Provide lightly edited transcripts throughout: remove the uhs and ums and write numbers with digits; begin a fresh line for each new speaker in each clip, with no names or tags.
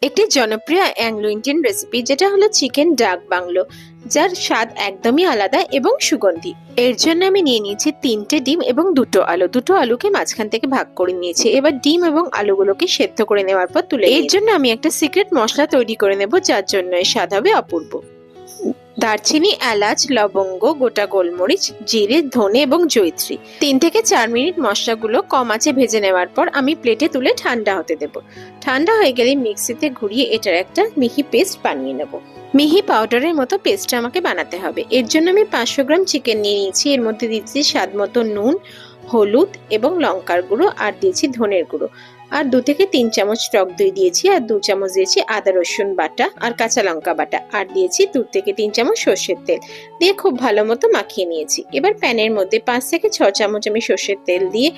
একটি জনপ্রিয় Anglo Indian recipe যেটা হলো চিকেন ডাক বাংলো, যার স্বাদ একদমই আলাদা এবং সুগন্ধি। এর জন্য আমি নিয়ে নিয়েছি 3টে ডিম এবং দুটো আলুকে মাঝখান থেকে ভাগ করে নিয়েছি। এবার ডিম এবং আলুগুলোকে সেদ্ধ করে নেওয়ার পর তুলে এর জন্য আমি একটা সিক্রেট মশলা তৈরি করে নেব, যার জন্য এর স্বাদ হবে অপূর্ব। দারচিনি, এলাচ, লবঙ্গ, গোটা গোলমরিচ, জিরে, ধনে এবং জয়িত্রী। 3 থেকে 4 মিনিট মশলাগুলো কম আঁচে ভেজে নেওয়ার পর আমি প্লেটে তুলে ঠান্ডা হতে দেব। ঠান্ডা হয়ে গেলে মিক্সিতে ঘুরিয়ে এটার একটা মিহি পেস্ট বানিয়ে নেব। মিহি পাউডারের মতো পেস্টটা আমাকে বানাতে হবে। এর জন্য আমি 500 গ্রাম চিকেন নিয়ে নিয়েছি। এর মধ্যে দিয়েছি স্বাদ মতো নুন, হলুদ এবং লঙ্কার গুঁড়ো, আর দিয়েছি ধনের গুঁড়ো, আর 2 থেকে 3 চামচ টক দই দিয়েছি, আর 2 চামচ দিয়েছি আদা রসুন বাটা আর কাঁচা লঙ্কা বাটা, আর দিয়েছি 2 থেকে 3 চামচ সর্ষের তেল দিয়ে খুব ভালো মতো মাখিয়ে নিয়েছি। এবার প্যানের মধ্যে 5 থেকে 6 চামচ আমি সর্ষের তেল দিয়ে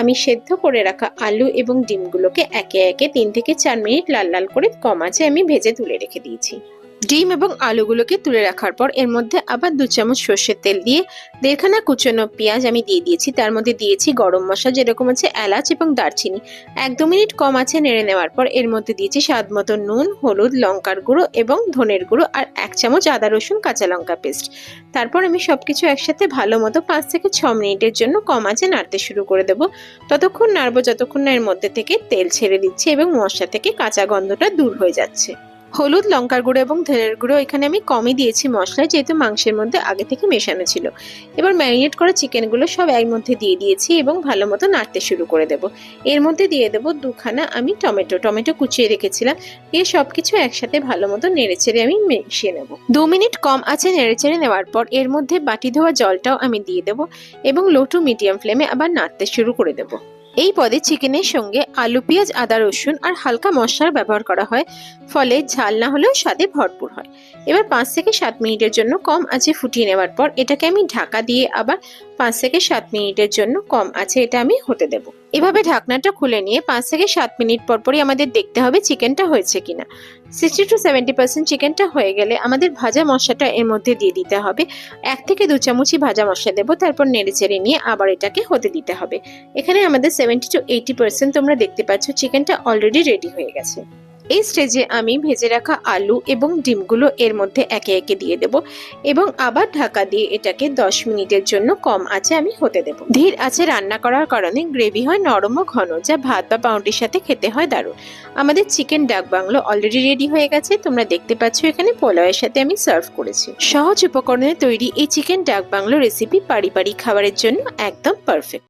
আমি সেদ্ধ করে রাখা আলু এবং ডিমগুলোকে একে একে 3 থেকে 4 মিনিট লাল লাল করে কম আঁচে আমি ভেজে তুলে রেখে দিয়েছি। ডিম এবং আলুগুলোকে তুলে রাখার পর এর মধ্যে আবার 2 চামচ সর্ষের তেল দিয়ে 1.5 খানা কুচনো পেঁয়াজ আমি দিয়ে দিয়েছি। তার মধ্যে দিয়েছি গরম মশলা যেরকম আছে এলাচ এবং দারচিনি। 1-2 মিনিট কম আঁচে নেড়ে নেওয়ার পর এর মধ্যে দিয়েছি স্বাদ মতো নুন, হলুদ, লঙ্কার গুঁড়ো এবং ধনের গুঁড়ো, আর 1 চামচ আদা রসুন কাঁচা লঙ্কা পেস্ট। তারপর আমি সবকিছু একসাথে ভালো মতো 5 থেকে 6 মিনিটের জন্য কম আঁচে নাড়তে শুরু করে দেব। ততক্ষণ নাড়বো যতক্ষণ না এর মধ্যে থেকে তেল ছেড়ে দিচ্ছে এবং মশলা থেকে কাঁচা গন্ধটা দূর হয়ে যাচ্ছে। হলুদ, লঙ্কার গুঁড়ো এবং ধনের গুঁড়ো এখানে আমি কমই দিয়েছি মশলায়, যেহেতু মাংসের মধ্যে আগে থেকে মেশানো ছিল। এবার ম্যারিনেট করা চিকেনগুলো সব এর মধ্যে দিয়ে দিয়েছি এবং ভালো মতো নাড়তে শুরু করে দেব। এর মধ্যে দিয়ে দেবো 2 খানা আমি টমেটো কুচিয়ে রেখেছিলাম। দিয়ে সবকিছু একসাথে ভালো মতো নেড়েচেড়ে আমি মিশিয়ে নেব। 2 মিনিট কম আছে নেড়েচেড়ে নেওয়ার পর এর মধ্যে বাটি ধোয়া জলটাও আমি দিয়ে দেবো এবং লো টু মিডিয়াম ফ্লেমে আবার নাড়তে শুরু করে দেবো। এই পদে চিকেনের সঙ্গে আলু, পেঁয়াজ, আদা রসুন আর হালকা মশলার ব্যবহার করা হয়, ফলে ঝাল না হলেও স্বাদে ভরপুর হয়। এবার 5 থেকে 7 মিনিটের জন্য কম আঁচে ফুটিয়ে নেওয়ার পর এটাকে আমি ঢাকা দিয়ে আবার 5 থেকে 7 মিনিটের জন্য কম আঁচে এটা আমি হতে দেব। এভাবে ঢাকনাটা খুলে নিয়ে 5 থেকে 7 মিনিট পরই আমাদের দেখতে হবে চিকেনটা হয়েছে কিনা। 60 to 70% চিকেনটা হয়ে গেলে আমাদের ভাজা মশলাটা এর মধ্যে দিয়ে দিতে হবে। 1 থেকে 2 চামচই ভাজা মশলা দেবো, তারপর নেড়েচেড়ে নিয়ে আবার এটাকে হতে দিতে হবে। এখানে আমাদের 70 to 80% তোমরা দেখতে পাচ্ছ চিকেনটা অলরেডি রেডি হয়ে গেছে। এই স্টেজে আমি ভেজে রাখা আলু এবং ডিমগুলো এর মধ্যে একে একে দিয়ে দেব এবং আবার ঢাকা দিয়ে এটাকে 10 মিনিটের জন্য কম আঁচে আমি হতে দেব। ধীর আঁচে রান্না করার কারণে গ্রেভি হয় নরম ও ঘন, যা ভাত বা পাউরুটির সাথে খেতে হয় দারুণ। আমাদের চিকেন ডাক বাংলো অলরেডি রেডি হয়ে গেছে। তোমরা দেখতে পাচ্ছ এখানে পোলাওয়ের সাথে আমি সার্ভ করেছি। সহজ উপকরণে তৈরি এই চিকেন ডাক বাংলো রেসিপি পারিবারিক খাবারের জন্য একদম পারফেক্ট।